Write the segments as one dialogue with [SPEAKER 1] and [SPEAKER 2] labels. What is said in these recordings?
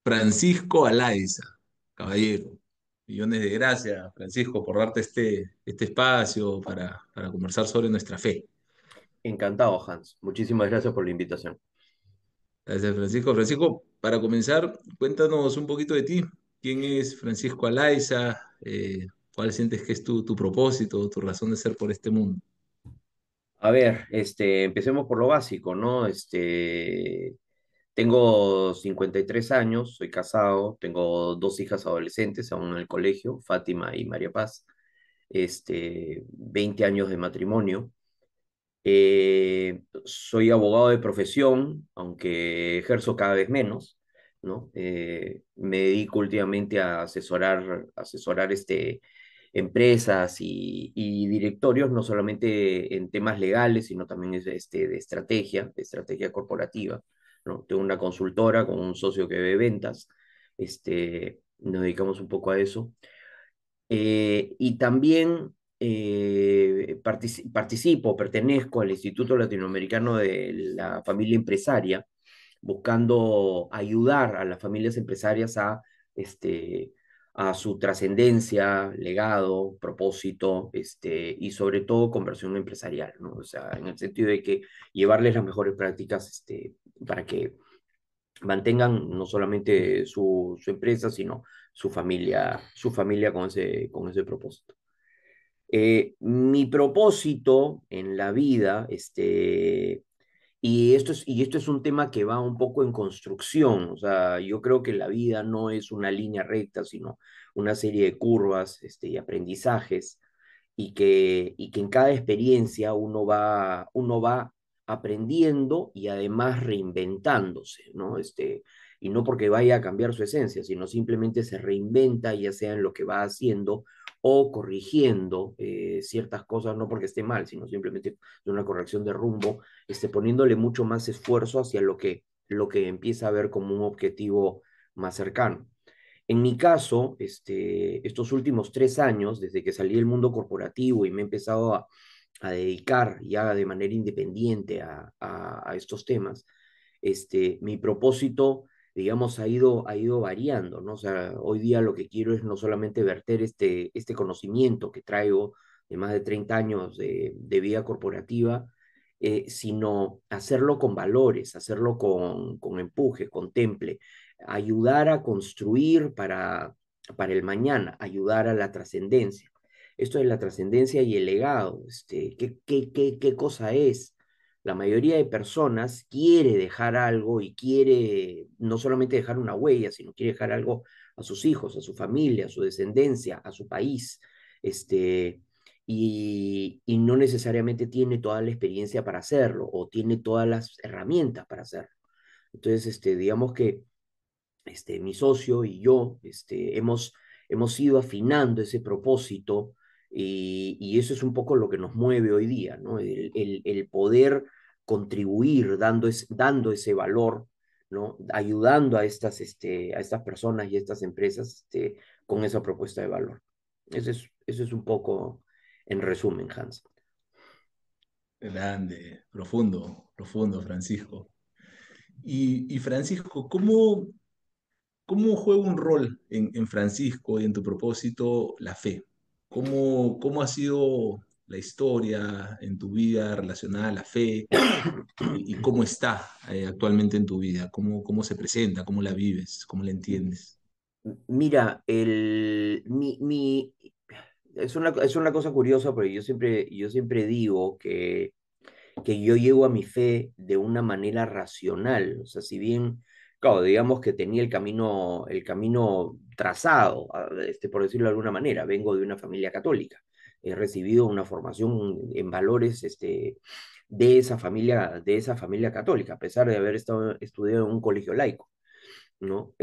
[SPEAKER 1] Francisco Alaiza, caballero. Millones de gracias, Francisco, por darte este espacio para conversar sobre nuestra fe.
[SPEAKER 2] Encantado, Hans. Muchísimas gracias por la invitación.
[SPEAKER 1] Gracias, Francisco. Francisco, para comenzar, cuéntanos un poquito de ti. ¿Quién es Francisco Alaiza? ¿Cuál sientes que es tu propósito, tu razón de ser por este mundo?
[SPEAKER 2] A ver, empecemos por lo básico, ¿no? Tengo 53 años, soy casado, tengo dos hijas adolescentes aún en el colegio, Fátima y María Paz, 20 años de matrimonio. Soy abogado de profesión, aunque ejerzo cada vez menos, ¿no? Me dedico últimamente a asesorar empresas y directorios, no solamente en temas legales, sino también de estrategia corporativa, ¿no? Tengo una consultora con un socio que ve ventas, nos dedicamos un poco a eso. Y también pertenezco al Instituto Latinoamericano de la Familia Empresaria, buscando ayudar a las familias empresarias a su trascendencia, legado, propósito, y sobre todo conversión empresarial, ¿no? O sea, en el sentido de que llevarles las mejores prácticas, para que mantengan no solamente su empresa, sino su familia con ese propósito. Mi propósito en la vida, y esto es un tema que va un poco en construcción, o sea, yo creo que la vida no es una línea recta, sino una serie de curvas, y aprendizajes, y que en cada experiencia uno va aprendiendo y además reinventándose, ¿no? Y no porque vaya a cambiar su esencia, sino simplemente se reinventa, ya sea en lo que va haciendo o corrigiendo ciertas cosas, no porque esté mal, sino simplemente de una corrección de rumbo, poniéndole mucho más esfuerzo hacia lo que empieza a ver como un objetivo más cercano. En mi caso, estos últimos 3 años, desde que salí del mundo corporativo y me he empezado a dedicar ya de manera independiente a estos temas, mi propósito, digamos, ha ido variando, ¿no? O sea, hoy día lo que quiero es no solamente verter este conocimiento que traigo de más de 30 años de vida corporativa, sino hacerlo con valores, hacerlo con empuje, con temple, ayudar a construir para el mañana, ayudar a la trascendencia. Esto de la trascendencia y el legado, ¿qué cosa es? La mayoría de personas quiere dejar algo y quiere no solamente dejar una huella, sino quiere dejar algo a sus hijos, a su familia, a su descendencia, a su país, y no necesariamente tiene toda la experiencia para hacerlo o tiene todas las herramientas para hacerlo. Entonces, digamos que mi socio y yo hemos ido afinando ese propósito y eso es un poco lo que nos mueve hoy día, ¿no? El poder contribuir dando ese valor, ¿no? Ayudando a estas personas y a estas empresas con esa propuesta de valor. Eso es un poco en resumen, Hans.
[SPEAKER 1] Grande, profundo, profundo, Francisco. Y Francisco, ¿cómo juega un rol en Francisco y en tu propósito la fe? ¿Cómo ha sido la historia en tu vida relacionada a la fe y cómo está actualmente en tu vida? ¿Cómo se presenta? ¿Cómo la vives? ¿Cómo la entiendes?
[SPEAKER 2] Mira, es una cosa curiosa, porque yo siempre digo que yo llego a mi fe de una manera racional. O sea, si bien, claro, digamos que tenía el camino trazado, por decirlo de alguna manera, vengo de una familia católica. He recibido una formación en valores, de esa familia católica, a pesar de haber estudiado en un colegio laico, ¿no?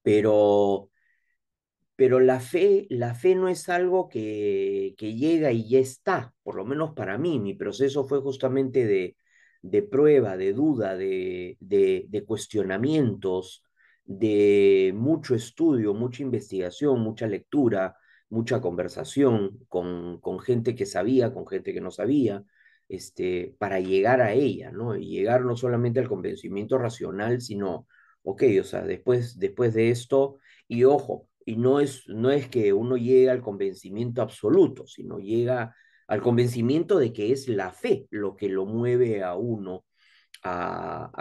[SPEAKER 2] Pero Pero la fe no es algo que llega y ya está, por lo menos para mí. Mi proceso fue justamente de prueba, de duda, de cuestionamientos, de mucho estudio, mucha investigación, mucha lectura, mucha conversación con gente que sabía, con gente que no sabía, para llegar a ella, ¿no? Y llegar no solamente al convencimiento racional, sino, ok, o sea, después de esto, y ojo, y no es que uno llegue al convencimiento absoluto, sino llega al convencimiento de que es la fe lo que lo mueve a uno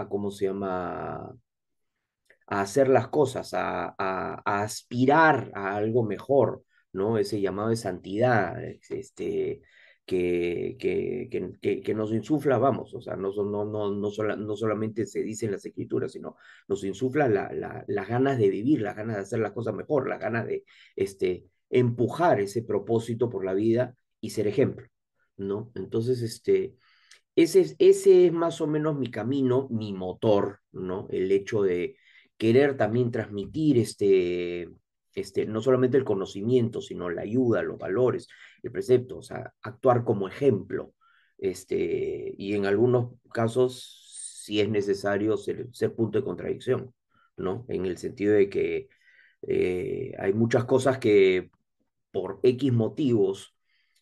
[SPEAKER 2] ¿cómo se llama? A hacer las cosas, a aspirar a algo mejor, ¿no? Ese llamado de santidad, que nos insufla, vamos, o sea, no solamente se dice en las escrituras, sino nos insufla las ganas de vivir, las ganas de hacer las cosas mejor, las ganas de empujar ese propósito por la vida y ser ejemplo, ¿no? Entonces, ese es más o menos mi camino, mi motor, ¿no? El hecho de querer también transmitir no solamente el conocimiento, sino la ayuda, los valores, el precepto, o sea, actuar como ejemplo, y en algunos casos, si es necesario, ser punto de contradicción, ¿no? En el sentido de que hay muchas cosas que por X motivos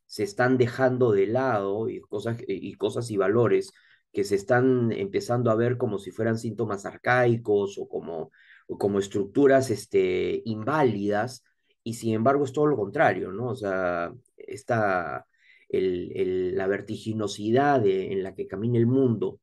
[SPEAKER 2] se están dejando de lado y cosas y valores que se están empezando a ver como si fueran síntomas arcaicos o como estructuras inválidas, y sin embargo es todo lo contrario, ¿no? O sea, la vertiginosidad en la que camina el mundo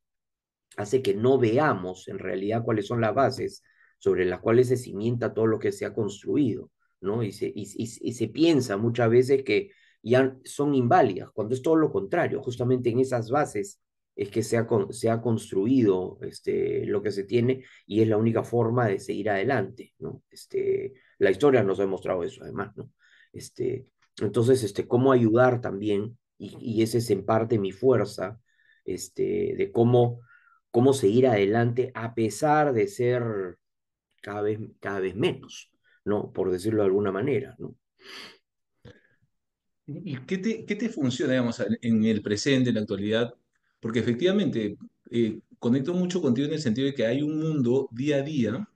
[SPEAKER 2] hace que no veamos en realidad cuáles son las bases sobre las cuales se cimienta todo lo que se ha construido, ¿no? Y se piensa muchas veces que ya son inválidas, cuando es todo lo contrario, justamente en esas bases es que se ha construido lo que se tiene, y es la única forma de seguir adelante, ¿no? La historia nos ha demostrado eso, además, ¿no? Entonces, cómo ayudar también, y ese es en parte mi fuerza, de cómo seguir adelante a pesar de ser cada vez menos, ¿no? Por decirlo de alguna manera, ¿no?
[SPEAKER 1] ¿Y qué te funciona, digamos, en el presente, en la actualidad? Porque efectivamente, conecto mucho contigo en el sentido de que hay un mundo día a día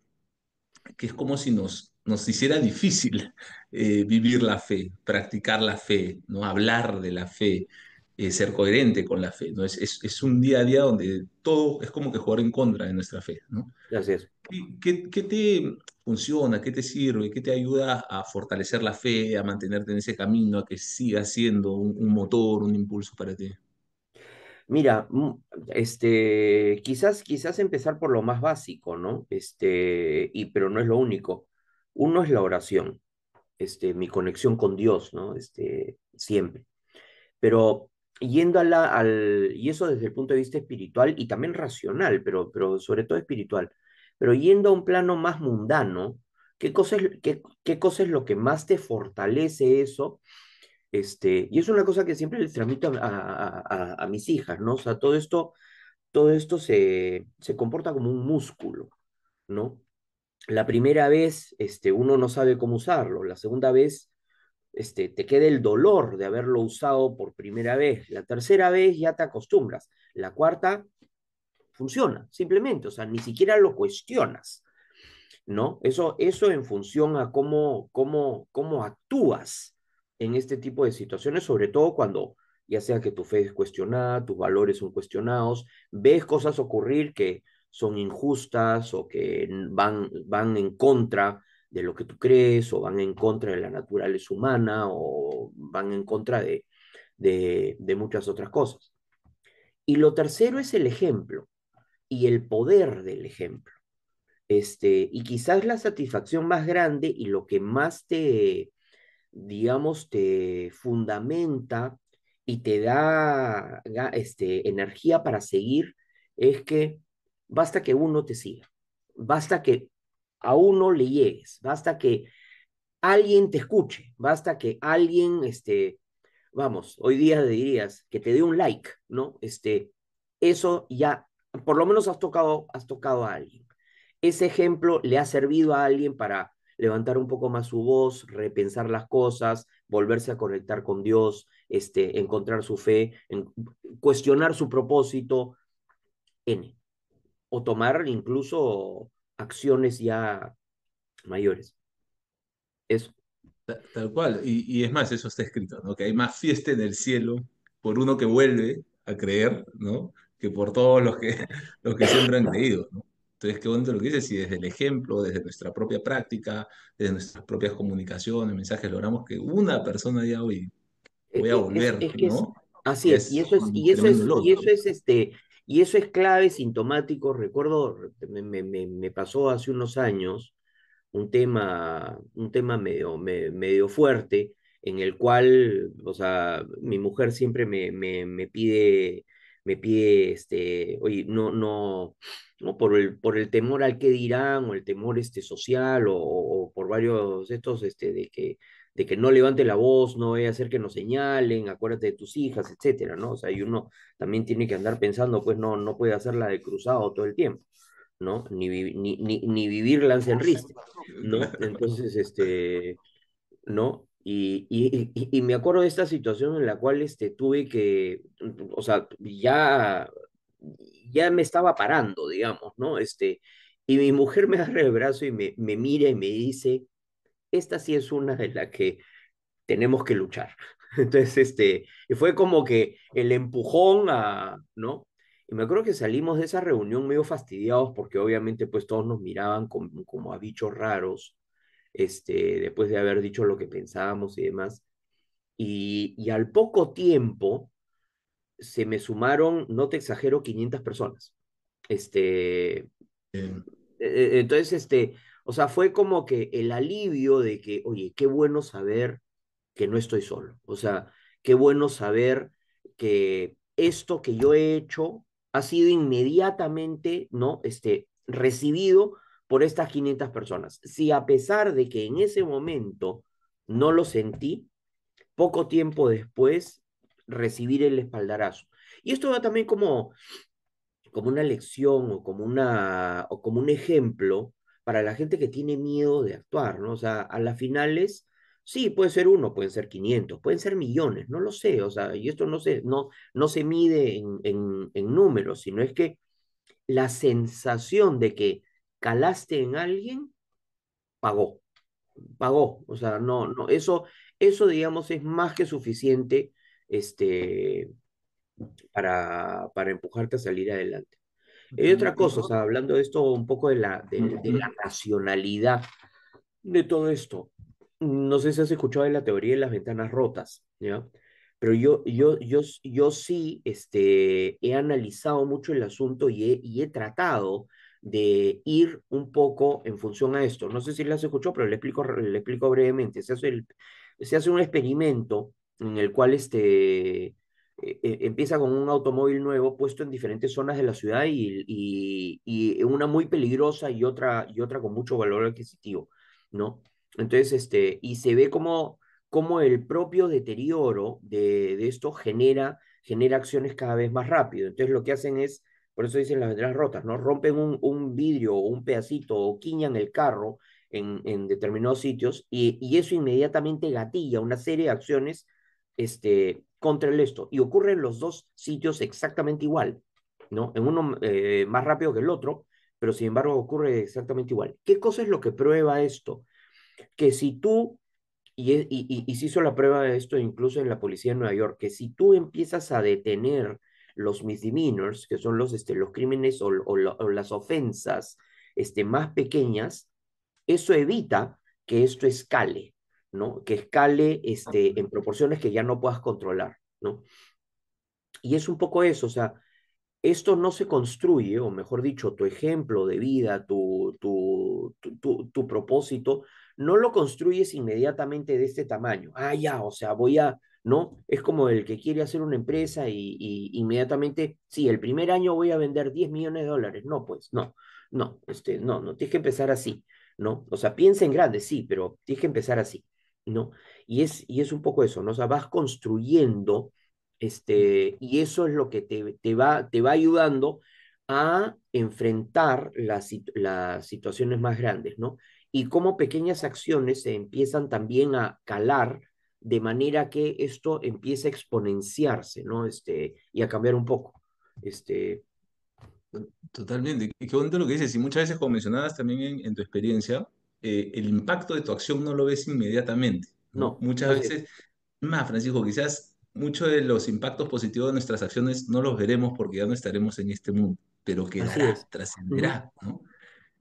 [SPEAKER 1] que es como si nos hiciera difícil vivir la fe, practicar la fe, ¿no? Hablar de la fe, ser coherente con la fe, ¿no? Es un día a día donde todo es como que jugar en contra de nuestra fe, ¿no?
[SPEAKER 2] Gracias.
[SPEAKER 1] ¿Qué te funciona? ¿Qué te sirve? ¿Qué te ayuda a fortalecer la fe, a mantenerte en ese camino, a que siga siendo un motor, un impulso para ti?
[SPEAKER 2] Mira, quizás empezar por lo más básico, ¿no? Pero no es lo único. Uno es la oración, mi conexión con Dios, ¿no? Siempre. Pero y eso desde el punto de vista espiritual y también racional, pero sobre todo espiritual. Pero yendo a un plano más mundano, ¿qué cosa es lo que más te fortalece eso? Y es una cosa que siempre les transmito a mis hijas, ¿no? O sea, todo esto se comporta como un músculo, ¿no? La primera vez, uno no sabe cómo usarlo. La segunda vez, te queda el dolor de haberlo usado por primera vez. La tercera vez ya te acostumbras. La cuarta funciona, simplemente, o sea, ni siquiera lo cuestionas, ¿no? Eso en función a cómo actúas en este tipo de situaciones, sobre todo cuando ya sea que tu fe es cuestionada, tus valores son cuestionados, ves cosas ocurrir que son injustas o que van en contra de lo que tú crees, o van en contra de la naturaleza humana, o van en contra de muchas otras cosas. Y lo tercero es el ejemplo y el poder del ejemplo. Y quizás la satisfacción más grande y lo que más digamos, te fundamenta y te da energía para seguir, es que basta que uno te siga, basta que a uno le llegues, basta que alguien te escuche, basta que alguien, vamos, hoy día dirías que te dé un like, ¿no? Eso ya, por lo menos has tocado a alguien. Ese ejemplo le ha servido a alguien para levantar un poco más su voz, repensar las cosas, volverse a conectar con Dios, encontrar su fe, cuestionar su propósito, N, o tomar incluso acciones ya mayores. Eso.
[SPEAKER 1] Tal cual. Y es más, eso está escrito, ¿no? Que hay más fiesta en el cielo por uno que vuelve a creer, ¿no? Que por todos los que siempre han creído, ¿no? Entonces, qué bonito lo que dices, si desde el ejemplo, desde nuestra propia práctica, desde nuestras propias comunicaciones, mensajes, logramos que una persona diga, oye, voy a volver,
[SPEAKER 2] Es que es,
[SPEAKER 1] ¿no?
[SPEAKER 2] así
[SPEAKER 1] Ya
[SPEAKER 2] es,
[SPEAKER 1] es un tremendo logro.
[SPEAKER 2] y eso es clave, sintomático. Recuerdo, me pasó hace unos años un tema medio fuerte, en el cual, o sea, mi mujer siempre me pide, oye, no por el temor al que dirán, o el temor social, o por varios estos, de que no levante la voz, no vaya a hacer que nos señalen, acuérdate de tus hijas, etcétera, ¿no? O sea, y uno también tiene que andar pensando, pues no puede hacerla de cruzado todo el tiempo. ¿No? Ni vivir lance en riste, ¿no? Entonces, ¿no? Y me acuerdo de esta situación en la cual tuve que, o sea, ya me estaba parando, digamos, ¿no? Y mi mujer me agarra el brazo y me mira y me dice, esta sí es una de la que tenemos que luchar. Entonces, y fue como que el empujón ¿no? Y me acuerdo que salimos de esa reunión medio fastidiados porque obviamente pues todos nos miraban como a bichos raros, después de haber dicho lo que pensábamos y demás. Y al poco tiempo se me sumaron, no te exagero, 500 personas. Este,
[SPEAKER 1] Eh,
[SPEAKER 2] entonces, o sea, fue como que el alivio de que, oye, qué bueno saber que no estoy solo. O sea, qué bueno saber que esto que yo he hecho ha sido inmediatamente, ¿no? Recibido por estas 500 personas. Si a pesar de que en ese momento no lo sentí, poco tiempo después recibir el espaldarazo. Y esto va también como una lección o como un ejemplo para la gente que tiene miedo de actuar, ¿no? O sea, a las finales, sí, puede ser uno, pueden ser 500, pueden ser millones, no lo sé, o sea, y esto no se mide en números, sino es que la sensación de que calaste en alguien, pagó, pagó, o sea, eso digamos es más que suficiente, este, para empujarte a salir adelante. Y otra cosa, o sea, hablando de esto un poco de la racionalidad de todo esto. No sé si has escuchado de la teoría de las ventanas rotas, ¿ya? Pero yo sí he analizado mucho el asunto y he tratado de ir un poco en función a esto. No sé si lo has escuchado, pero le explico brevemente. Se hace un experimento en el cual empieza con un automóvil nuevo puesto en diferentes zonas de la ciudad y una muy peligrosa y otra con mucho valor adquisitivo, ¿no? Entonces, y se ve como el propio deterioro de esto genera acciones cada vez más rápido. Entonces, lo que hacen es, por eso dicen las ventanas rotas, ¿no? Rompen un vidrio o un pedacito o quiñan el carro en determinados sitios y eso inmediatamente gatilla una serie de acciones contra el esto. Y ocurre en los dos sitios exactamente igual, ¿no? En uno más rápido que el otro, pero sin embargo ocurre exactamente igual. ¿Qué cosa es lo que prueba esto? Que si tú, y se hizo la prueba de esto incluso en la policía de Nueva York, que si tú empiezas a detener los misdemeanors, que son los crímenes o las ofensas más pequeñas, eso evita que esto escale, ¿no? Que escale en proporciones que ya no puedas controlar, ¿no? Y es un poco eso, o sea, esto no se construye, o mejor dicho, tu ejemplo de vida, tu propósito, no lo construyes inmediatamente de este tamaño. Ah, ya, o sea, ¿no? Es como el que quiere hacer una empresa y inmediatamente, sí, el primer año voy a vender 10 millones de dólares. No, pues, no, tienes que empezar así, ¿no? O sea, piensa en grande, sí, pero tienes que empezar así, ¿no? Y es un poco eso, ¿no? O sea, vas construyendo y eso es lo que te va ayudando a enfrentar las situaciones más grandes, ¿no? Y cómo pequeñas acciones se empiezan también a calar de manera que esto empieza a exponenciarse, ¿no? Y a cambiar un poco. Este,
[SPEAKER 1] Totalmente. Y qué bonito lo que dices. Y muchas veces, como mencionabas también en tu experiencia, el impacto de tu acción no lo ves inmediatamente, ¿no?
[SPEAKER 2] no,
[SPEAKER 1] Muchas
[SPEAKER 2] así es.
[SPEAKER 1] veces, más, Francisco, quizás muchos de los impactos positivos de nuestras acciones no los veremos porque ya no estaremos en este mundo, pero
[SPEAKER 2] Así
[SPEAKER 1] quedará,
[SPEAKER 2] es. Ujú,
[SPEAKER 1] trascenderá, ¿no?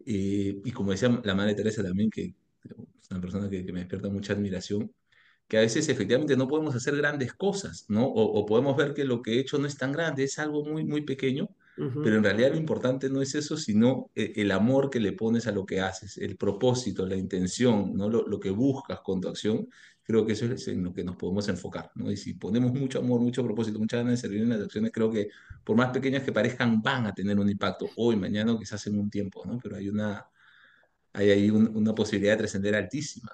[SPEAKER 1] Y como decía la Madre Teresa también, que es una persona que me despierta mucha admiración, que a veces efectivamente no podemos hacer grandes cosas, ¿no? O podemos ver que lo que he hecho no es tan grande, es algo muy, muy pequeño, pero
[SPEAKER 2] ujú.
[SPEAKER 1] en realidad lo importante no es eso, sino el amor que le pones a lo que haces, el propósito, la intención, ¿no? Lo que buscas con tu acción. Creo que eso es en lo que nos podemos enfocar, ¿no? Y si ponemos mucho amor, mucho propósito, mucha ganas de servir en las acciones, creo que por más pequeñas que parezcan, van a tener un impacto hoy, mañana o quizás en un tiempo, ¿no? Pero hay ahí una posibilidad de trascender altísima.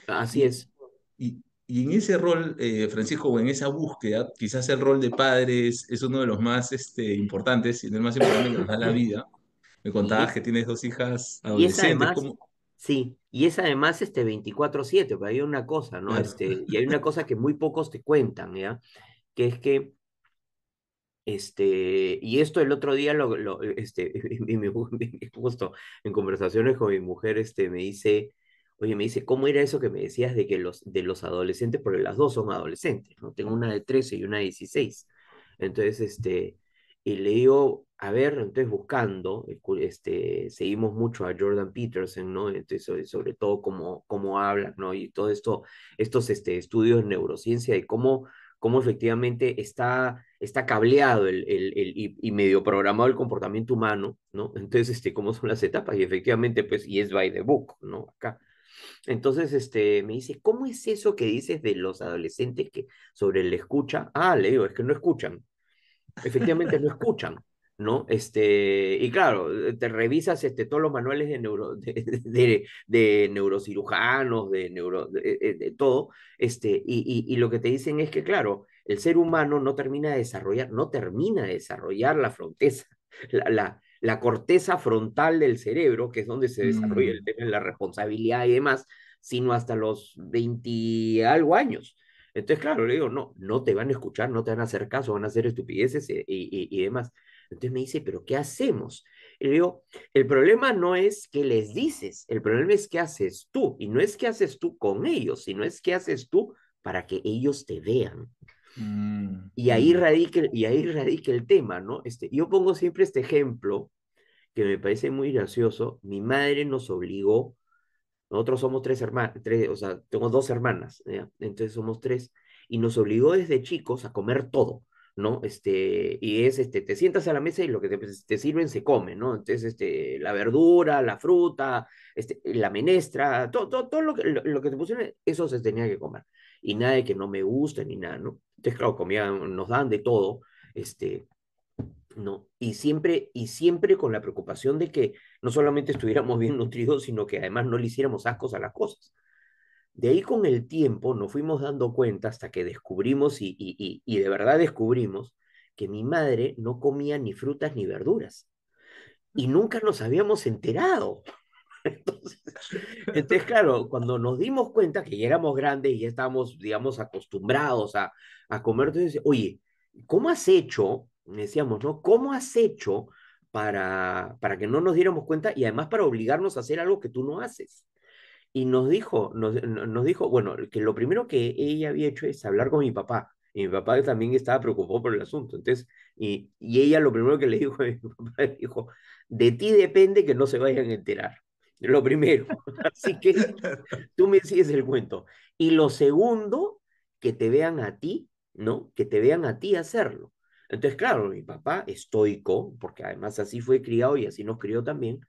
[SPEAKER 2] Así
[SPEAKER 1] Y,
[SPEAKER 2] es.
[SPEAKER 1] y en ese rol, Francisco, o en esa búsqueda, quizás el rol de padre es uno de los más importantes, si no el más importante que nos da la vida. Me contabas
[SPEAKER 2] Y,
[SPEAKER 1] que tienes dos hijas
[SPEAKER 2] y es
[SPEAKER 1] adolescentes,
[SPEAKER 2] además,
[SPEAKER 1] ¿cómo?
[SPEAKER 2] sí, y es además 24/7, pero hay una cosa, ¿no?
[SPEAKER 1] Claro.
[SPEAKER 2] Y hay una cosa que muy pocos te cuentan, ¿ya? Que es que y esto el otro día, justo en conversaciones con mi mujer, me dice, oye, me dice, ¿cómo era eso que me decías de los adolescentes? Porque las dos son adolescentes, ¿no? Tengo una de 13 y una de 16. Entonces, y le digo, a ver, entonces buscando, seguimos mucho a Jordan Peterson, ¿no? Entonces, sobre todo cómo hablan, ¿no? Y todo esto, estos, estudios de neurociencia y cómo efectivamente está cableado y medio programado el comportamiento humano, ¿no? Entonces, cómo son las etapas y efectivamente, pues, y es by the book, ¿no? Acá. Entonces, me dice, ¿cómo es eso que dices de los adolescentes que sobre el escucha? Ah, le digo, es que no escuchan, efectivamente no escuchan, ¿no? Y claro, te revisas todos los manuales de neurocirujanos, de todo, y lo que te dicen es que, claro, el ser humano no termina de desarrollar la fronteza, la corteza frontal del cerebro, que es donde se desarrolla el
[SPEAKER 1] Mm,
[SPEAKER 2] tema de la responsabilidad y demás, sino hasta los 20 y algo años. Entonces, claro, le digo, no, no te van a escuchar, no te van a hacer caso, van a hacer estupideces y demás. Entonces me dice, ¿pero qué hacemos? Y le digo, el problema no es qué les dices, el problema es qué haces tú. Y no es qué haces tú con ellos, sino es qué haces tú para que ellos te vean.
[SPEAKER 1] mm,
[SPEAKER 2] Y
[SPEAKER 1] mm,
[SPEAKER 2] ahí radica el tema, ¿no? Yo pongo siempre este ejemplo que me parece muy gracioso. Mi madre nos obligó. Nosotros somos tres hermanas, o sea, tengo dos hermanas, ¿ya? Entonces somos tres, y nos obligó desde chicos a comer todo, ¿no? Y te sientas a la mesa y lo que te sirven se come, ¿no? Entonces, la verdura, la fruta, la menestra, todo lo que te pusieron, eso se tenía que comer. Y nada de que no me guste ni nada, ¿no? Entonces, claro, nos dan de todo, este, ¿no? Y siempre con la preocupación de que no solamente estuviéramos bien nutridos, sino que además no le hiciéramos ascos a las cosas. De ahí con el tiempo nos fuimos dando cuenta hasta que descubrimos y de verdad descubrimos que mi madre no comía ni frutas ni verduras y nunca nos habíamos enterado. Entonces, claro, cuando nos dimos cuenta que ya éramos grandes y ya estábamos, digamos, acostumbrados a comer, entonces, oye, ¿cómo has hecho? Decíamos, ¿no? ¿Cómo has hecho para que no nos diéramos cuenta y además para obligarnos a hacer algo que tú no haces? Y nos dijo, bueno, que lo primero que ella había hecho es hablar con mi papá. Y mi papá también estaba preocupado por el asunto. Entonces, y ella lo primero que le dijo a mi papá, le dijo, de ti depende que no se vayan a enterar. Lo primero. Así que tú me sigues el cuento. Y lo segundo, que te vean a ti, ¿no? Que te vean a ti hacerlo. Entonces, claro, mi papá, estoico, porque además así fue criado y así nos crió también,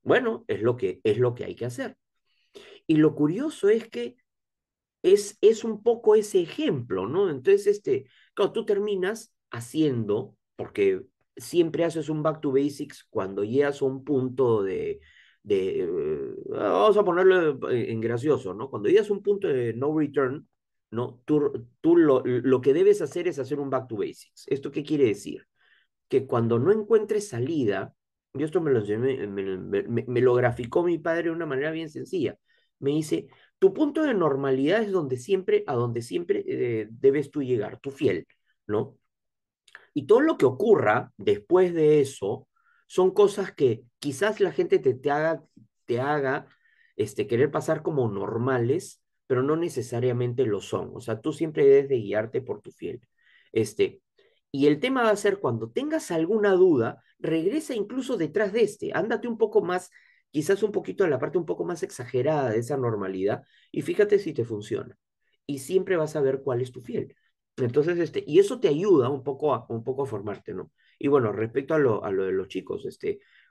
[SPEAKER 2] bueno, es lo que hay que hacer. Y lo curioso es que es un poco ese ejemplo, ¿no? Entonces, claro, tú terminas haciendo, porque siempre haces un back to basics cuando llegas a un punto vamos a ponerlo en gracioso, ¿no? Cuando llegas a un punto de no return, ¿no? Tú lo que debes hacer es hacer un back to basics. ¿Esto qué quiere decir? Que cuando no encuentres salida, yo esto me lo graficó mi padre de una manera bien sencilla. Me dice, tu punto de normalidad es a donde siempre debes tú llegar, tu fiel, ¿no? Y todo lo que ocurra después de eso son cosas que quizás la gente te haga querer pasar como normales, pero no necesariamente lo son. O sea, tú siempre debes de guiarte por tu fiel. Este, y el tema va a ser cuando tengas alguna duda, regresa incluso detrás de ándate un poco más, quizás un poquito a la parte un poco más exagerada de esa normalidad y fíjate si te funciona. Y siempre vas a ver cuál es tu fiel. Entonces, y eso te ayuda un poco a formarte, ¿no? Y bueno, respecto a lo de los chicos,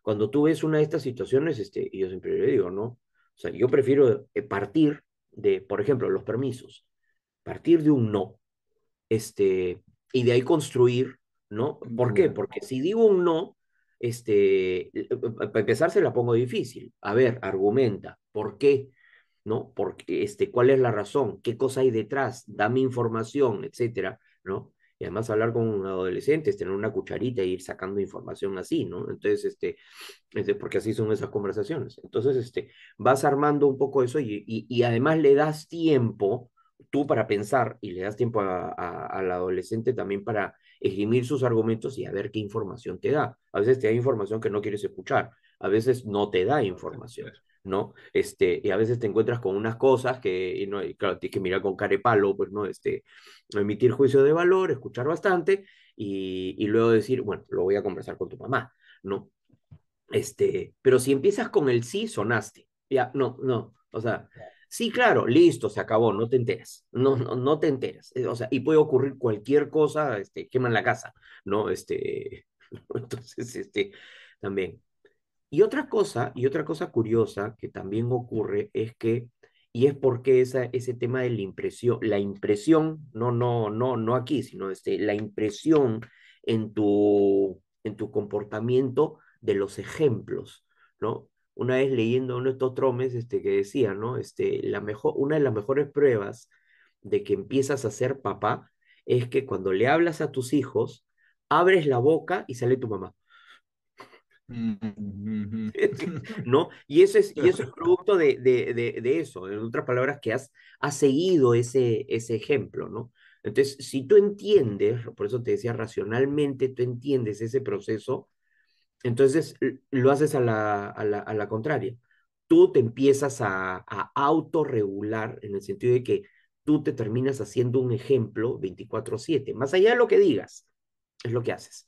[SPEAKER 2] cuando tú ves una de estas situaciones, y yo siempre le digo, ¿no? O sea, yo prefiero partir de, por ejemplo, los permisos, partir de un no, y de ahí construir, ¿no? ¿Por qué?
[SPEAKER 1] Ya.
[SPEAKER 2] Porque si digo un no, para empezar se la pongo difícil. A ver, argumenta, ¿por qué? ¿No? Porque, ¿cuál es la razón? ¿Qué cosa hay detrás? Dame información, etcétera, ¿no? Y además hablar con un adolescente es tener una cucharita e ir sacando información así, ¿no? Entonces, porque así son esas conversaciones. Entonces, vas armando un poco eso y además le das tiempo tú para pensar y le das tiempo al adolescente también para esgrimir sus argumentos y a ver qué información te da. A veces te da información que no quieres escuchar, a veces no te da información. ¿No? Y a veces te encuentras con unas cosas que, y claro, tienes que mirar con carepalo, pues, ¿no? Emitir juicio de valor, escuchar bastante y luego decir, bueno, lo voy a conversar con tu mamá, ¿no? Pero si empiezas con el sí, sonaste. Ya, no, no. O sea, sí, claro, listo, se acabó, no te enteras. No, no, no te enteras. O sea, y puede ocurrir cualquier cosa, queman la casa, ¿no? Entonces, también. Y otra cosa curiosa que también ocurre es que, y es porque ese tema de la impresión, no aquí, sino la impresión en tu comportamiento de los ejemplos, ¿no? Una vez leyendo uno de estos tromes, que decía, ¿no? Una de las mejores pruebas de que empiezas a ser papá es que cuando le hablas a tus hijos, abres la boca y sale tu mamá.
[SPEAKER 1] Mm,
[SPEAKER 2] ¿No? Y eso es producto de eso, en otras palabras, que has seguido ese ejemplo, ¿no? Entonces, si tú entiendes, por eso te decía, racionalmente tú entiendes ese proceso, entonces lo haces a la contraria. Tú te empiezas a autorregular en el sentido de que tú te terminas haciendo un ejemplo 24/7, más allá de lo que digas, es lo que haces.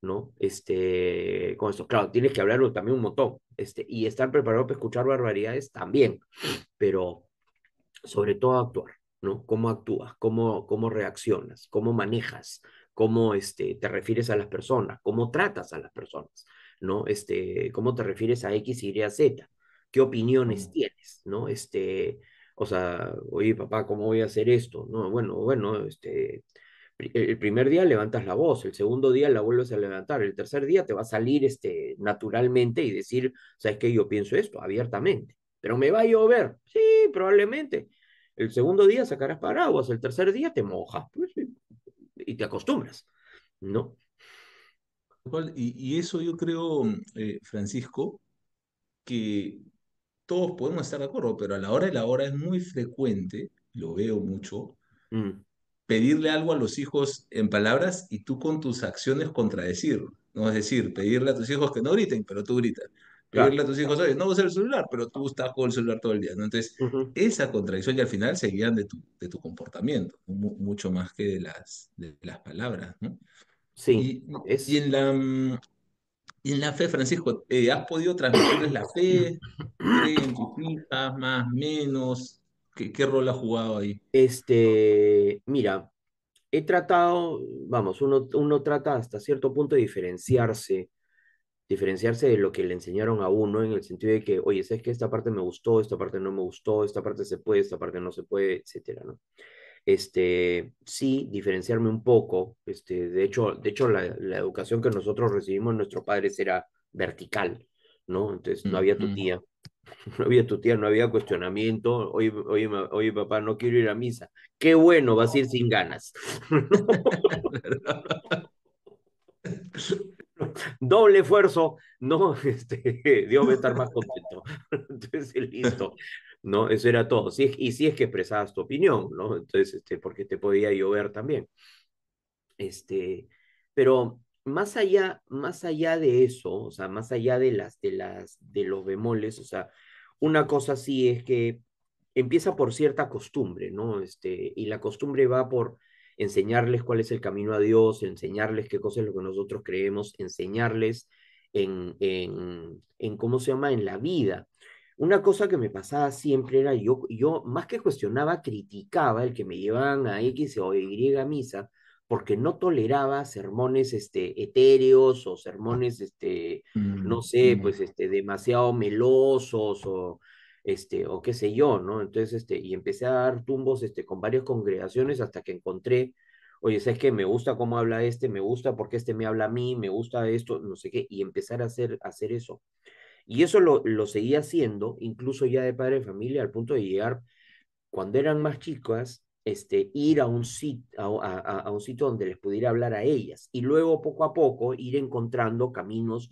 [SPEAKER 2] ¿No? Con esto, claro, tienes que hablarlo también un montón, y estar preparado para escuchar barbaridades también, pero sobre todo actuar, ¿no? Cómo actúas, cómo reaccionas, cómo manejas, cómo, te refieres a las personas, cómo tratas a las personas, ¿no? Cómo te refieres a X, Y, Z, qué opiniones
[SPEAKER 1] mm.
[SPEAKER 2] tienes, ¿no? O sea, oye, papá, ¿cómo voy a hacer esto? No, bueno, el primer día levantas la voz, el segundo día la vuelves a levantar, el tercer día te va a salir naturalmente y decir, ¿sabes qué? Yo pienso esto abiertamente, pero me va a llover, sí, probablemente. El segundo día sacarás paraguas, el tercer día te mojas, pues, y te acostumbras, ¿no?
[SPEAKER 1] Y eso yo creo, Francisco, que todos podemos estar de acuerdo, pero a la hora de la hora es muy frecuente, lo veo mucho,
[SPEAKER 2] Mm,
[SPEAKER 1] pedirle algo a los hijos en palabras y tú con tus acciones contradecirlo, ¿no? Es decir, pedirle a tus hijos que no griten, pero tú gritas.
[SPEAKER 2] claro.
[SPEAKER 1] Pedirle a tus hijos, oye, no usar el celular, pero tú estás con el celular todo el día, ¿no? Entonces,
[SPEAKER 2] Ujú.
[SPEAKER 1] esa contradicción y al final se guían de tu comportamiento, mucho más que de las palabras, ¿no?
[SPEAKER 2] Sí,
[SPEAKER 1] Y, y
[SPEAKER 2] es...
[SPEAKER 1] en y en la fe, Francisco, ¿has podido transmitirles la fe? ¿Creen tus hijas, más, menos? ¿Qué rol ha jugado ahí?
[SPEAKER 2] Mira, he tratado, vamos, uno trata hasta cierto punto de diferenciarse de lo que le enseñaron a uno en el sentido de que, oye, sabes que esta parte me gustó, esta parte no me gustó, esta parte se puede, esta parte no se puede, etcétera, ¿no? Sí, diferenciarme un poco, de hecho la educación que nosotros recibimos de nuestros padres era vertical, ¿no? Entonces no había tu
[SPEAKER 1] Ujú.
[SPEAKER 2] tía, no había tu tía, no había cuestionamiento, oye, papá, no quiero ir a misa, qué bueno, vas a ir sin ganas. Doble esfuerzo, no, Dios va a estar más contento. Entonces, listo, ¿no? Eso era todo. Y si es que expresabas tu opinión, ¿no? Entonces, porque te podía llover también. Pero más allá de eso, o sea, más allá de los bemoles, o sea, una cosa sí es que empieza por cierta costumbre, ¿no? Y la costumbre va por enseñarles cuál es el camino a Dios, enseñarles qué cosa es lo que nosotros creemos, enseñarles ¿cómo se llama?, en la vida. Una cosa que me pasaba siempre era, yo más que cuestionaba, criticaba el que me llevaban a X o Y misa, porque no toleraba sermones etéreos o sermones, no
[SPEAKER 1] Mm,
[SPEAKER 2] sé,
[SPEAKER 1] mm,
[SPEAKER 2] pues demasiado melosos o qué sé yo, ¿no? Entonces, y empecé a dar tumbos con varias congregaciones hasta que encontré, oye, ¿sabes qué? Me gusta cómo habla me gusta porque me habla a mí, me gusta esto, no sé qué, y empezar a hacer eso. Y eso lo seguía haciendo, incluso ya de padre de familia, al punto de llegar, cuando eran más chicas, ir a un sitio donde les pudiera hablar a ellas. Y luego, poco a poco, ir encontrando caminos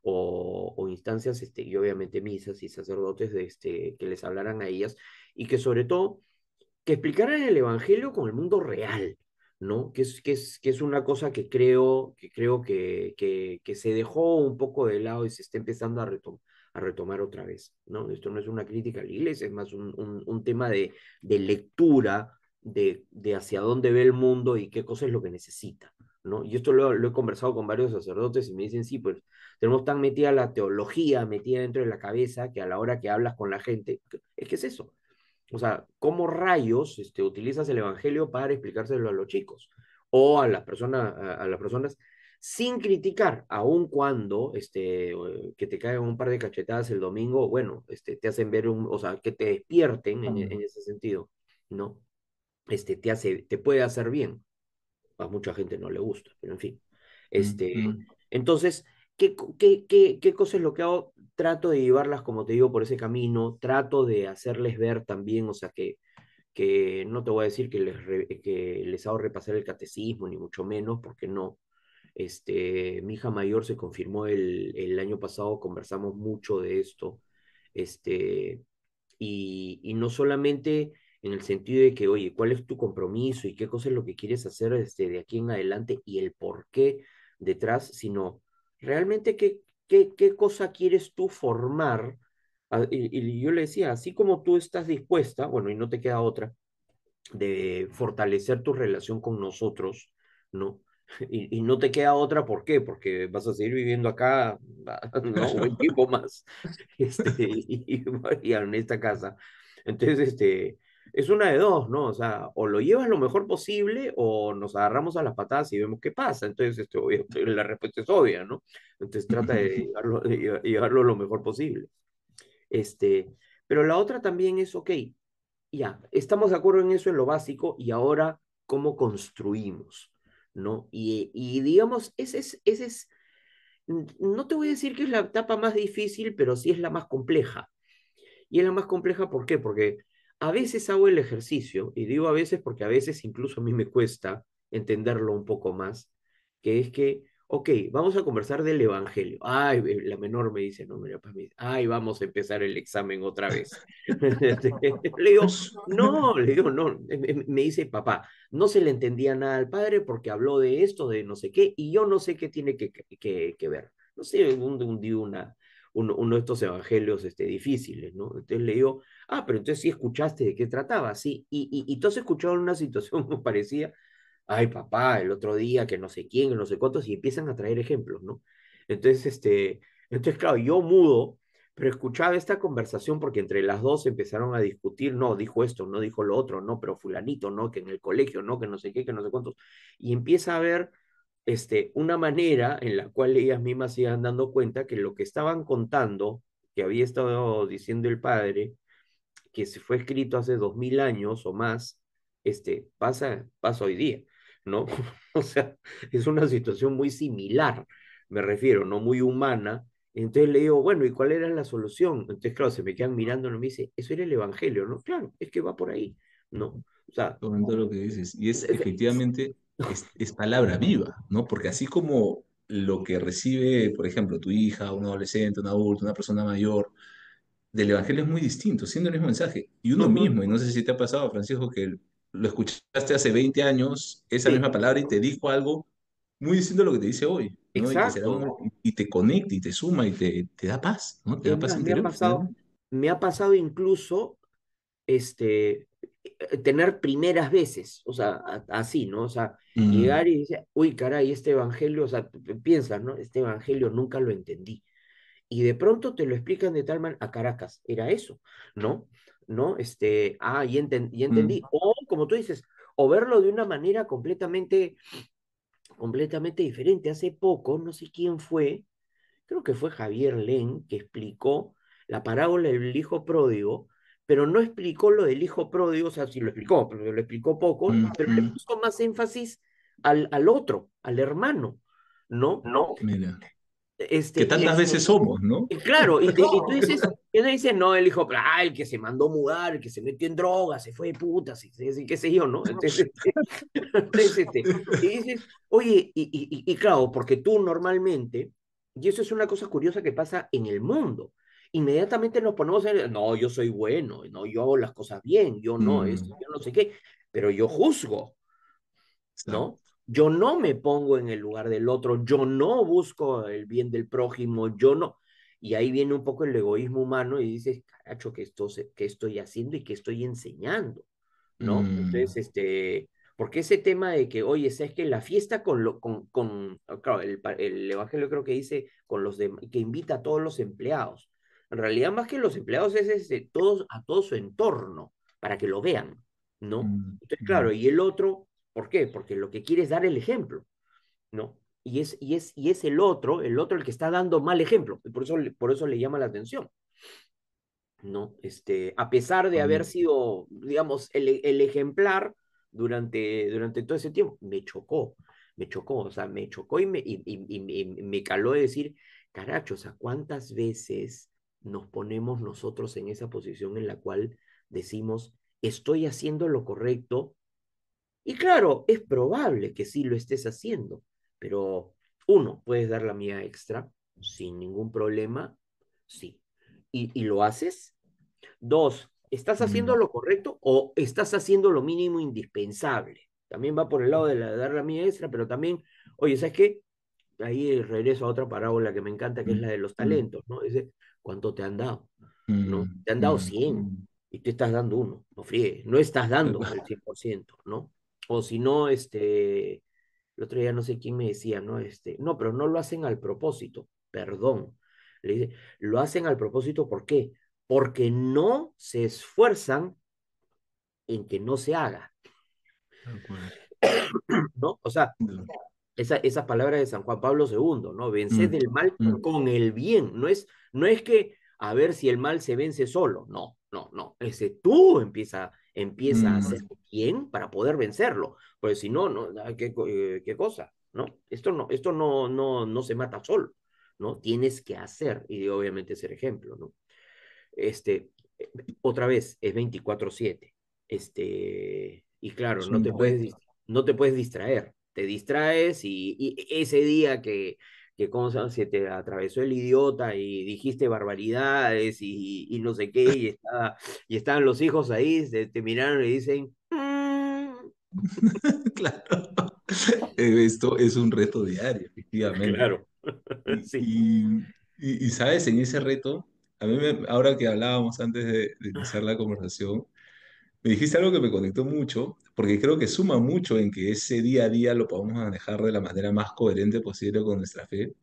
[SPEAKER 2] o instancias, y obviamente misas y sacerdotes que les hablaran a ellas, y que sobre todo que explicaran el Evangelio con el mundo real, ¿no? Que es una cosa que creo que se dejó un poco de lado y se está empezando a retomar otra vez, ¿no? Esto no es una crítica a la iglesia, es más un tema de lectura de hacia dónde ve el mundo y qué cosa es lo que necesita, ¿no? Y esto lo he conversado con varios sacerdotes y me dicen, sí, pues tenemos tan metida la teología, metida dentro de la cabeza, que a la hora que hablas con la gente, es que es eso. O sea, ¿cómo rayos utilizas el evangelio para explicárselo a los chicos o a las personas sin criticar, aun cuando que te caigan un par de cachetadas el domingo, bueno, te hacen ver o sea, que te despierten en
[SPEAKER 1] mm,
[SPEAKER 2] ese sentido, ¿no? Te puede hacer bien, a mucha gente no le gusta, pero en fin.
[SPEAKER 1] mm,
[SPEAKER 2] Este,
[SPEAKER 1] mm.
[SPEAKER 2] entonces, ¿qué cosa es lo que hago? Trato de llevarlas, como te digo, por ese camino, trato de hacerles ver también, o sea, que no te voy a decir que les hago repasar el catecismo, ni mucho menos, porque no. Mi hija mayor se confirmó el año pasado, conversamos mucho de esto, este, y no solamente en el sentido de que, oye, ¿cuál es tu compromiso y qué cosa es lo que quieres hacer de aquí en adelante y el por qué detrás, sino realmente qué cosa quieres tú formar? Y yo le decía, así como tú estás dispuesta, bueno, y no te queda otra, de fortalecer tu relación con nosotros, ¿no? Y no te queda otra, ¿por qué? Porque vas a seguir viviendo acá, ¿no? Un tiempo más, y en esta casa. Entonces, es una de dos, ¿no? O sea, o lo llevas lo mejor posible o nos agarramos a las patadas y vemos qué pasa. Entonces, la respuesta es obvia, ¿no? Entonces, trata de llevarlo lo mejor posible. Este, pero la otra también es, ok, ya, estamos de acuerdo en eso, en lo básico, y ahora, ¿cómo construimos? ¿No? Y digamos, no te voy a decir que es la etapa más difícil, pero sí es la más compleja. Y es la más compleja, ¿por qué? Porque a veces hago el ejercicio, y digo a veces porque a veces incluso a mí me cuesta entenderlo un poco más, que es que, ok, vamos a conversar del Evangelio. Ay, la menor me dice, no, mira, pues me dice, ay, vamos a empezar el examen otra vez. Le digo, no, no, me dice papá, no se le entendía nada al padre porque habló de esto, de no sé qué, y yo no sé qué tiene que ver. No sé, un día uno de estos evangelios difíciles, ¿no? Entonces le digo, pero entonces sí escuchaste de qué trataba, sí, y tú has escuchado una situación muy parecida, ay papá, el otro día que no sé quién, que no sé cuántos, y empiezan a traer ejemplos, ¿no? Entonces, entonces claro, yo mudo, pero escuchaba esta conversación porque entre las dos empezaron a discutir, no, dijo esto, no dijo lo otro, no, pero fulanito, no, que en el colegio, no, que no sé qué, que no sé cuántos, y empieza a ver una manera en la cual ellas mismas se iban dando cuenta que lo que estaban contando, que había estado diciendo el padre, que se fue escrito hace 2000 años o más, pasa hoy día, ¿no? O sea, es una situación muy similar, me refiero, no muy humana. Entonces le digo, bueno, ¿y cuál era la solución? Entonces, claro, se me quedan mirando y me dice, eso era el evangelio, ¿no? Claro, es que va por ahí, ¿no? O sea,
[SPEAKER 1] Comento lo que dices. Y es
[SPEAKER 2] es-
[SPEAKER 1] efectivamente, es palabra viva, ¿no? Porque así como lo que recibe, por ejemplo, tu hija, un adolescente, un adulto, una persona mayor, del Evangelio es muy distinto, siendo el mismo mensaje. Y uno
[SPEAKER 2] Ujú,
[SPEAKER 1] mismo, y no sé si te ha pasado, Francisco, que lo escuchaste hace 20 años, esa
[SPEAKER 2] sí,
[SPEAKER 1] misma palabra, y te dijo algo muy distinto a lo que te dice hoy, ¿no? Y que será
[SPEAKER 2] exacto.
[SPEAKER 1] y te conecta, y te suma, y te da paz, ¿no? Te da
[SPEAKER 2] Es
[SPEAKER 1] paz
[SPEAKER 2] más,
[SPEAKER 1] interior, finalmente.
[SPEAKER 2] me ha pasado incluso tener primeras veces, o sea, así, ¿no? O sea,
[SPEAKER 1] Mm,
[SPEAKER 2] llegar y decir, uy, caray, este evangelio, o sea, piensas, ¿no? Este evangelio nunca lo entendí. Y de pronto te lo explican de tal manera, a Caracas, era eso, ¿no? ¿No? Ya entendí.
[SPEAKER 1] mm,
[SPEAKER 2] O, como tú dices, o verlo de una manera completamente diferente. Hace poco, no sé quién fue, creo que fue Javier Len, que explicó la parábola del hijo pródigo, pero no explicó lo del hijo pródigo, o sea, sí lo explicó, pero lo explicó poco, pero le
[SPEAKER 1] mm.
[SPEAKER 2] puso más énfasis al otro, al hermano, ¿no?
[SPEAKER 3] No,
[SPEAKER 1] Mira, que
[SPEAKER 2] Este, y,
[SPEAKER 1] tantas veces somos, ¿no?
[SPEAKER 2] y claro, y tú dices, y uno dice, no, el hijo, el que se mandó mudar, el que se metió en drogas, se fue de putas, y qué sé yo, ¿no? Entonces, y dices, oye, y claro, porque tú normalmente, y eso es una cosa curiosa que pasa en el mundo, inmediatamente nos ponemos en, no, yo soy bueno, no, yo hago las cosas bien, yo no,
[SPEAKER 1] Mm,
[SPEAKER 2] yo no sé qué, pero yo juzgo, ¿no?
[SPEAKER 1] exacto.
[SPEAKER 2] Yo no me pongo en el lugar del otro, yo no busco el bien del prójimo, yo no. Y ahí viene un poco el egoísmo humano y dices, caracho, ¿qué estoy haciendo y qué estoy enseñando? ¿No?
[SPEAKER 1] Mm,
[SPEAKER 2] Entonces, porque ese tema de que, oye, sabes que la fiesta claro, el evangelio creo que dice que invita a todos los empleados. En realidad, más que los empleados, es todos, a todo su entorno, para que lo vean, ¿no?
[SPEAKER 1] mm,
[SPEAKER 2] Entonces, claro,
[SPEAKER 1] mm,
[SPEAKER 2] y el otro, ¿por qué? Porque lo que quiere es dar el ejemplo, ¿no? Y es el otro el que está dando mal ejemplo, y por eso le llama la atención. ¿No? A pesar de haber
[SPEAKER 1] mm,
[SPEAKER 2] sido, digamos, el ejemplar durante todo ese tiempo, me chocó, o sea, me chocó y me caló de decir, caracho, o sea, ¿cuántas veces nos ponemos nosotros en esa posición en la cual decimos, estoy haciendo lo correcto? Y claro, es probable que sí lo estés haciendo, pero uno, puedes dar la mía extra sin ningún problema, sí. ¿Y lo haces? Dos, ¿estás haciendo
[SPEAKER 1] mm,
[SPEAKER 2] lo correcto o estás haciendo lo mínimo indispensable? También va por el lado de dar la mía extra, pero también, oye, ¿sabes qué? Ahí regreso a otra parábola que me encanta, que es
[SPEAKER 1] mm,
[SPEAKER 2] la de los
[SPEAKER 1] mm,
[SPEAKER 2] talentos, ¿no? Dice, ¿cuánto te han dado? ¿No?
[SPEAKER 1] mm,
[SPEAKER 2] Te han dado
[SPEAKER 1] mm.
[SPEAKER 2] 100 y tú estás dando uno, no friegue, no estás dando el 100%, ¿no? O si no, el otro día no sé quién me decía, ¿no? No, pero no lo hacen al propósito, perdón. Le dice, lo hacen al propósito, ¿por qué? Porque no se esfuerzan en que no se haga,
[SPEAKER 1] Tal cual.
[SPEAKER 2] ¿no? O sea,
[SPEAKER 1] Mm,
[SPEAKER 2] esa palabra de San Juan Pablo II, ¿no? Vencer
[SPEAKER 1] mm,
[SPEAKER 2] el mal
[SPEAKER 1] mm,
[SPEAKER 2] con el bien, no es que a ver si el mal se vence solo, no, no, no, tú empieza a hacer
[SPEAKER 1] mm,
[SPEAKER 2] bien para poder vencerlo, porque si no, no, ¿qué cosa? ¿No? Esto no se mata solo, ¿no? Tienes que hacer y obviamente ser ejemplo, ¿no? Este, otra vez, es 24/7. Y claro,
[SPEAKER 1] es un reto.
[SPEAKER 2] no te puedes distraer. Te distraes y ese día que ¿cómo se llama? Se te atravesó el idiota y dijiste barbaridades y no sé qué, y estaban los hijos ahí, te miraron y dicen,
[SPEAKER 1] Claro. Esto es un reto diario, efectivamente.
[SPEAKER 2] claro,
[SPEAKER 1] Y,
[SPEAKER 2] sí.
[SPEAKER 1] y, sabes, en ese reto, ahora que hablábamos antes de iniciar la conversación, me dijiste algo que me conectó mucho, porque creo que suma mucho en que ese día a día lo podamos manejar de la manera más coherente posible con nuestra fe.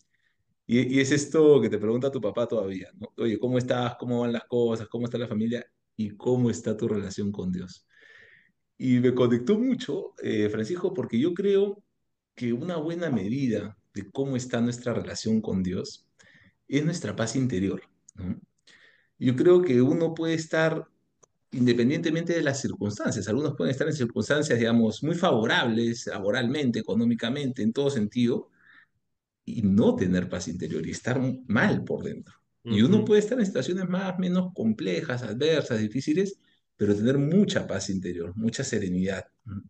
[SPEAKER 1] Y es esto que te pregunta tu papá todavía, ¿no? Oye, ¿cómo estás? ¿Cómo van las cosas? ¿Cómo está la familia? ¿Y cómo está tu relación con Dios? Y me conectó mucho, Francisco, porque yo creo que una buena medida de cómo está nuestra relación con Dios es nuestra paz interior, ¿no? Yo creo que uno puede estar independientemente de las circunstancias. Algunos pueden estar en circunstancias, digamos, muy favorables laboralmente, económicamente, en todo sentido, y no tener paz interior y estar mal por dentro. Y uno
[SPEAKER 2] Ujú.
[SPEAKER 1] puede estar en situaciones más o menos complejas, adversas, difíciles, pero tener mucha paz interior, mucha serenidad, ¿no?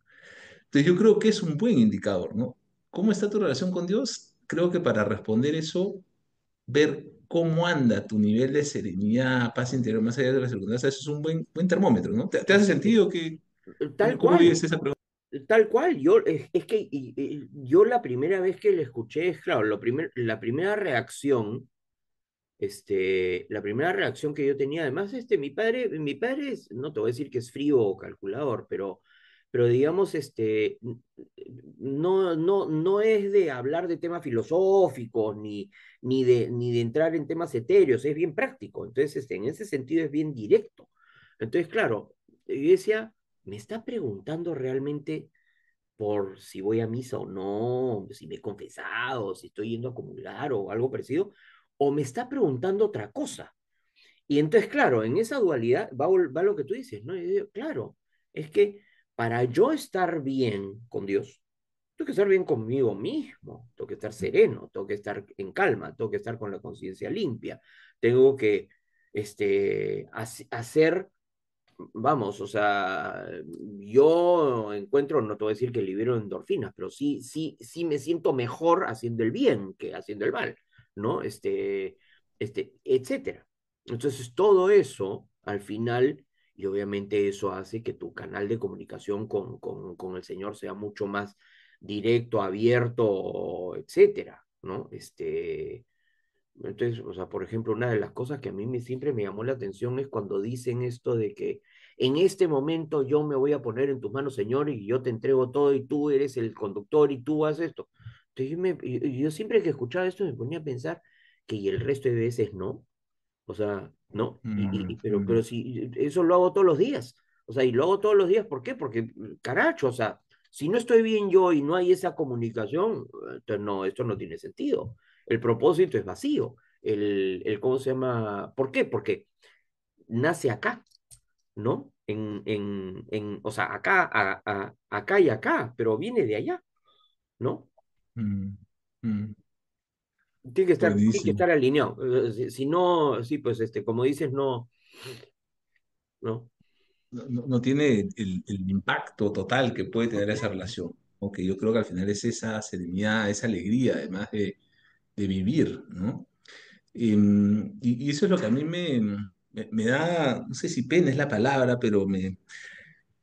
[SPEAKER 1] Entonces yo creo que es un buen indicador, ¿no? ¿Cómo está tu relación con Dios? Creo que para responder eso, ver cómo anda tu nivel de serenidad, paz interior, más allá de las circunstancias, eso es un buen termómetro, ¿no? ¿Te hace
[SPEAKER 2] Sí,
[SPEAKER 1] sentido que,
[SPEAKER 2] tal
[SPEAKER 1] cómo
[SPEAKER 2] cual.
[SPEAKER 1] vives esa pregunta?
[SPEAKER 2] Tal cual, es que yo la primera vez que le escuché, es claro, la primera reacción La primera reacción que yo tenía, además, mi padre no te voy a decir que es frío o calculador, pero digamos, no es de hablar de temas filosóficos, ni de entrar en temas etéreos, es bien práctico. Entonces, en ese sentido es bien directo. Entonces, claro, yo decía, me está preguntando realmente por si voy a misa o no, si me he confesado, si estoy yendo a comulgar o algo parecido, o me está preguntando otra cosa. Y entonces, claro, en esa dualidad va lo que tú dices, ¿no? Y yo digo, claro, es que para yo estar bien con Dios, tengo que estar bien conmigo mismo, tengo que estar sereno, tengo que estar en calma, tengo que estar con la conciencia limpia, tengo que hacer. Vamos, o sea, yo encuentro, no te voy a decir que libero endorfinas, pero sí me siento mejor haciendo el bien que haciendo el mal, ¿no? Etcétera. Entonces, todo eso, al final, y obviamente eso hace que tu canal de comunicación con el Señor sea mucho más directo, abierto, etcétera, ¿no? Entonces, o sea, por ejemplo, una de las cosas que a mí siempre me llamó la atención es cuando dicen esto de que en este momento yo me voy a poner en tus manos, Señor, y yo te entrego todo y tú eres el conductor y tú haces esto. Entonces, yo siempre que escuchaba esto me ponía a pensar que y el resto de veces no. O sea, no.
[SPEAKER 1] Mm,
[SPEAKER 2] Pero
[SPEAKER 1] mm,
[SPEAKER 2] si eso lo hago todos los días. O sea, y lo hago todos los días, ¿por qué? Porque, caracho, o sea, si no estoy bien yo y no hay esa comunicación, entonces no, esto no tiene sentido. El propósito es vacío. ¿Cómo se llama? ¿Por qué? Porque nace acá, ¿no? O sea, acá, acá y acá, pero viene de allá, ¿no?
[SPEAKER 1] mm, mm.
[SPEAKER 2] Tiene que estar
[SPEAKER 1] Buenísimo.
[SPEAKER 2] alineado. Si no, sí, pues, como dices, no, no.
[SPEAKER 1] No tiene el impacto total que puede tener esa relación. Ok, yo creo que al final es esa serenidad, esa alegría, además de vivir, ¿no? Y eso es lo que a mí me da, no sé si pena es la palabra, pero me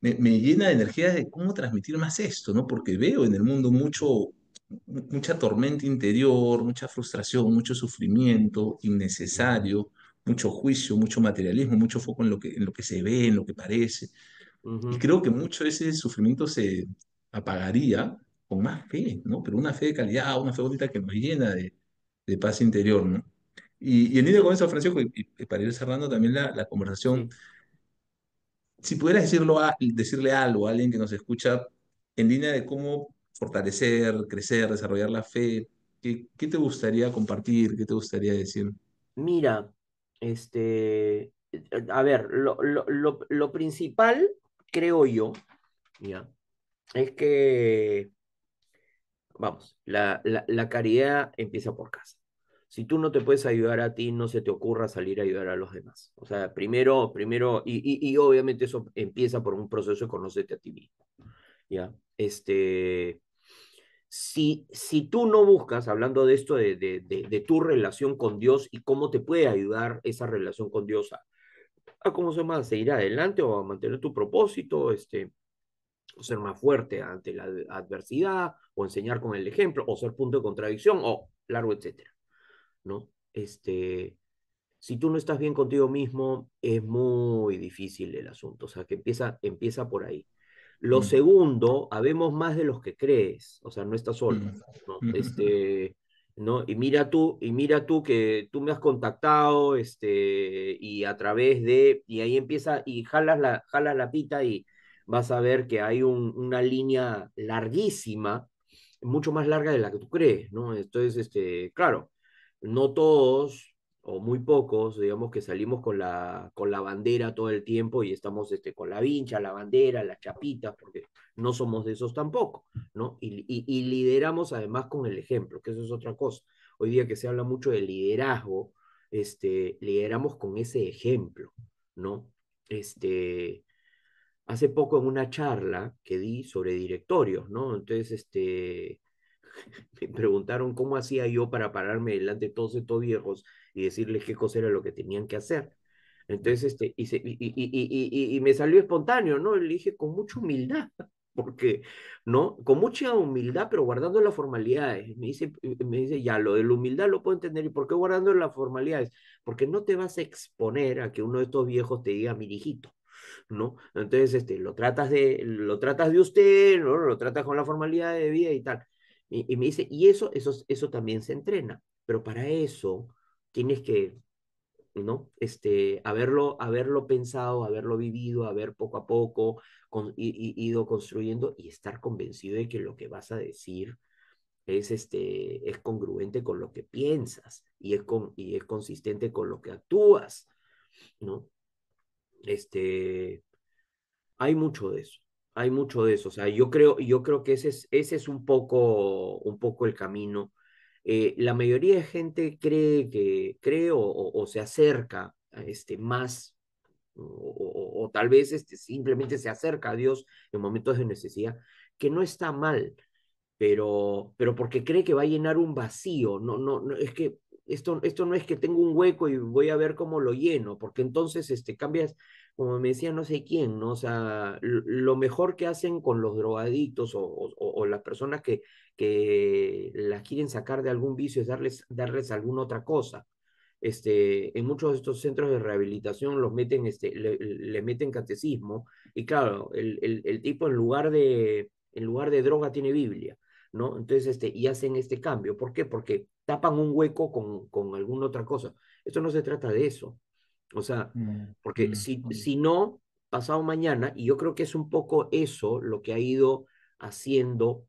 [SPEAKER 1] llena de energía de cómo transmitir más esto, ¿no? Porque veo en el mundo mucha tormenta interior, mucha frustración, mucho sufrimiento innecesario, mucho juicio, mucho materialismo, mucho foco en lo que se ve, en lo que parece. Y
[SPEAKER 2] Ujú.
[SPEAKER 1] creo que mucho de ese sufrimiento se apagaría con más fe, ¿no? Pero una fe de calidad, una fe bonita que nos llena de paz interior, ¿no? Y en línea con eso, Francisco, y para ir cerrando también la conversación,
[SPEAKER 2] Sí.
[SPEAKER 1] si pudieras decirle algo a alguien que nos escucha en línea de cómo fortalecer, crecer, desarrollar la fe, ¿qué te gustaría compartir? ¿Qué te gustaría decir?
[SPEAKER 2] Mira, a ver, lo principal, creo yo, ya, es que, vamos, la caridad empieza por casa. Si tú no te puedes ayudar a ti, no se te ocurra salir a ayudar a los demás. O sea, primero, y obviamente eso empieza por un proceso de conocerte a ti mismo, ¿ya? Si tú no buscas, hablando de esto, de tu relación con Dios y cómo te puede ayudar esa relación con Dios a cómo se llama, a seguir adelante o a mantener tu propósito, o ser más fuerte ante la adversidad, o enseñar con el ejemplo, o ser punto de contradicción, o largo, etcétera, ¿no? Si tú no estás bien contigo mismo, es muy difícil el asunto, o sea, que empieza por ahí. Lo
[SPEAKER 1] Mm,
[SPEAKER 2] segundo, habemos más de los que crees, o sea, no estás solo,
[SPEAKER 1] mm.
[SPEAKER 2] ¿no? ¿No? Y mira tú que tú me has contactado, y a través y ahí empieza, y jalas la pita y vas a ver que hay una línea larguísima, mucho más larga de la que tú crees, ¿no? Entonces, claro, no todos o muy pocos, digamos que salimos con la bandera todo el tiempo y estamos con la vincha, la bandera, las chapitas, porque no somos de esos tampoco, ¿no? Y lideramos además con el ejemplo, que eso es otra cosa. Hoy día que se habla mucho de liderazgo, lideramos con ese ejemplo, ¿no? Hace poco en una charla que di sobre directorios, ¿no? Entonces, me preguntaron cómo hacía yo para pararme delante de todos estos viejos y decirles qué cosa era lo que tenían que hacer. Entonces, y me salió espontáneo, ¿no? Le dije con mucha humildad. porque, ¿no? Con mucha humildad, pero guardando las formalidades. Me dice, ya, lo de la humildad lo puedo entender. ¿Y por qué guardando las formalidades? Porque no te vas a exponer a que uno de estos viejos te diga, mi hijito, ¿no? Entonces, lo tratas de usted, ¿no? Lo tratas con la formalidad de vida y tal. Y me dice, y eso también se entrena, pero para eso tienes que, ¿no? Haberlo pensado, haberlo vivido, haber poco a poco ido construyendo y estar convencido de que lo que vas a decir es congruente con lo que piensas y es consistente con lo que actúas, ¿no? Este, hay mucho de eso, hay mucho de eso. O sea, yo creo que ese es un poco el camino. La mayoría de gente cree o se acerca más, o tal vez simplemente se acerca a Dios en momentos de necesidad, que no está mal, pero porque cree que va a llenar un vacío. No, no, no, es que esto no es que tengo un hueco y voy a ver cómo lo lleno, porque entonces cambias, como me decía no sé quién, ¿no? O sea, lo mejor que hacen con los drogadictos o las personas que las quieren sacar de algún vicio es darles alguna otra cosa. En muchos de estos centros de rehabilitación le meten catecismo y claro, el tipo en lugar de droga tiene Biblia, ¿no? Entonces, y hacen este cambio. ¿Por qué? Porque tapan un hueco con alguna otra cosa. Esto no se trata de eso. O sea,
[SPEAKER 1] Mm,
[SPEAKER 2] porque
[SPEAKER 1] mm,
[SPEAKER 2] si no, pasado mañana, y yo creo que es un poco eso lo que ha ido haciendo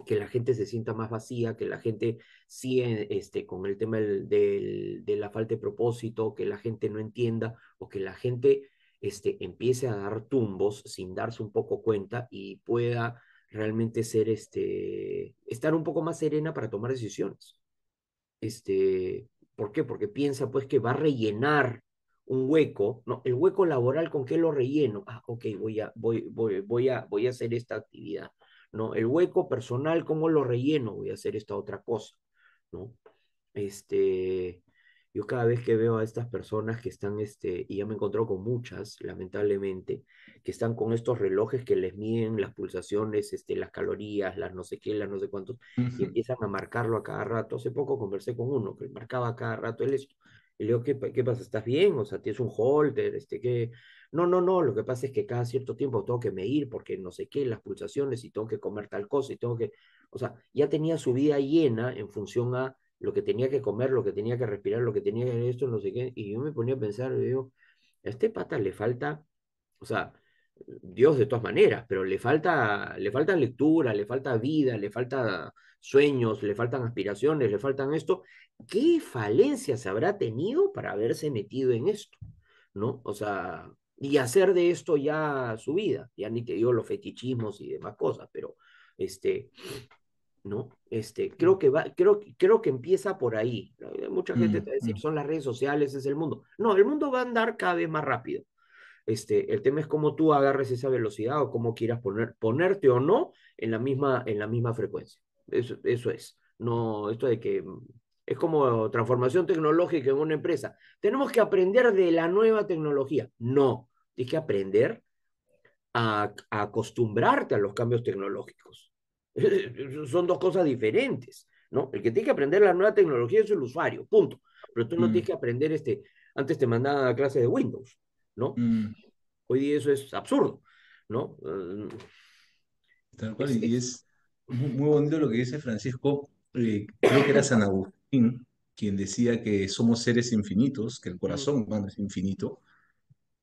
[SPEAKER 2] que la gente se sienta más vacía, que la gente sigue con el tema de la falta de propósito, que la gente no entienda o que la gente empiece a dar tumbos sin darse un poco cuenta y pueda realmente estar un poco más serena para tomar decisiones. ¿Por qué? Porque piensa pues que va a rellenar un hueco, ¿no? El hueco laboral, ¿con qué lo relleno? Ah, ok, voy a hacer esta actividad, ¿no? El hueco personal, ¿cómo lo relleno? Voy a hacer esta otra cosa, ¿no? Este, yo cada vez que veo a estas personas que están, y ya me he encontrado con muchas, lamentablemente, que están con estos relojes que les miden las pulsaciones, las calorías, las no sé qué, las no sé cuántos, y
[SPEAKER 1] ujú.
[SPEAKER 2] empiezan a marcarlo a cada rato. Hace poco conversé con uno que marcaba a cada rato el esto. Y le digo, ¿qué pasa? ¿Estás bien? O sea, ¿tienes un holter? ¿Qué? No, no, no, lo que pasa es que cada cierto tiempo tengo que medir porque no sé qué, las pulsaciones y tengo que comer tal cosa y tengo que, o sea, ya tenía su vida llena en función a lo que tenía que comer, lo que tenía que respirar, lo que tenía que esto, no sé qué, y yo me ponía a pensar, y digo, a este pata le falta, o sea, Dios de todas maneras, pero le falta lectura, le falta vida, le falta sueños, le faltan aspiraciones, le faltan esto. ¿Qué falencias habrá tenido para haberse metido en esto? ¿No? O sea, y hacer de esto ya su vida, ya ni te digo los fetichismos y demás cosas, pero este, ¿no? Creo que empieza por ahí. Mucha gente te
[SPEAKER 1] Mm,
[SPEAKER 2] va a decir,
[SPEAKER 1] mm.
[SPEAKER 2] son las redes sociales, es el mundo. No, el mundo va a andar cada vez más rápido. El tema es cómo tú agarres esa velocidad o cómo quieras ponerte o no en la misma frecuencia. Eso es. No, esto de que es como transformación tecnológica en una empresa. Tenemos que aprender de la nueva tecnología. No, tienes que aprender a acostumbrarte a los cambios tecnológicos. Son dos cosas diferentes, ¿no? El que tiene que aprender la nueva tecnología es el usuario, punto. Pero tú no tienes
[SPEAKER 1] Mm,
[SPEAKER 2] que aprender antes te mandaban a clase de Windows, ¿no?
[SPEAKER 1] mm.
[SPEAKER 2] Hoy día eso es absurdo, ¿no?
[SPEAKER 1] Tal cual,
[SPEAKER 2] Es,
[SPEAKER 1] y
[SPEAKER 2] es,
[SPEAKER 1] es muy bonito lo que dice Francisco. Creo que era San Agustín quien decía que somos seres infinitos, que el
[SPEAKER 2] mm,
[SPEAKER 1] corazón humano es infinito,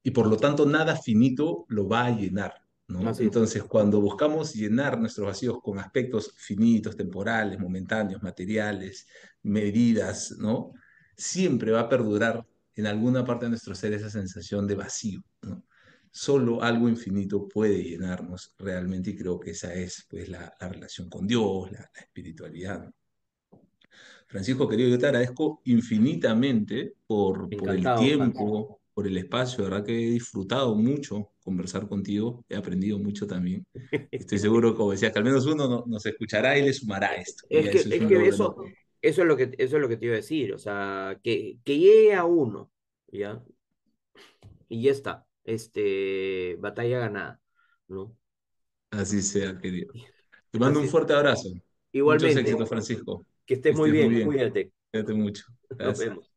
[SPEAKER 1] y por lo tanto nada finito lo va a llenar, ¿no?
[SPEAKER 2] así es.
[SPEAKER 1] Entonces, cuando buscamos llenar nuestros vacíos con aspectos finitos, temporales, momentáneos, materiales, medidas, ¿no? Siempre va a perdurar en alguna parte de nuestro ser esa sensación de vacío, ¿no? Solo algo infinito puede llenarnos realmente y creo que esa es pues la relación con Dios, la espiritualidad, ¿no? Francisco, querido, yo te agradezco infinitamente por el
[SPEAKER 2] Encantado, Hans.
[SPEAKER 1] tiempo, por el espacio. De verdad que he disfrutado mucho conversar contigo, he aprendido mucho también. Estoy seguro, como decías, que al menos uno nos escuchará y le sumará esto. Y
[SPEAKER 2] Es
[SPEAKER 1] ya
[SPEAKER 2] que,
[SPEAKER 1] eso es
[SPEAKER 2] es
[SPEAKER 1] un
[SPEAKER 2] que
[SPEAKER 1] logro
[SPEAKER 2] eso,
[SPEAKER 1] enorme.
[SPEAKER 2] eso es lo que te iba a decir, o sea, que llegue a uno, ¿ya? Y ya está, batalla ganada, ¿no?
[SPEAKER 1] Así sea, querido. Te mando un
[SPEAKER 2] Así,
[SPEAKER 1] fuerte abrazo. Muchos
[SPEAKER 2] igualmente,
[SPEAKER 1] éxitos, Francisco.
[SPEAKER 2] que
[SPEAKER 1] Que
[SPEAKER 2] estés muy
[SPEAKER 1] estés muy
[SPEAKER 2] bien,
[SPEAKER 1] bien.
[SPEAKER 2] cuídate,
[SPEAKER 1] Cuídate mucho.
[SPEAKER 2] nos
[SPEAKER 1] Gracias.
[SPEAKER 2] vemos.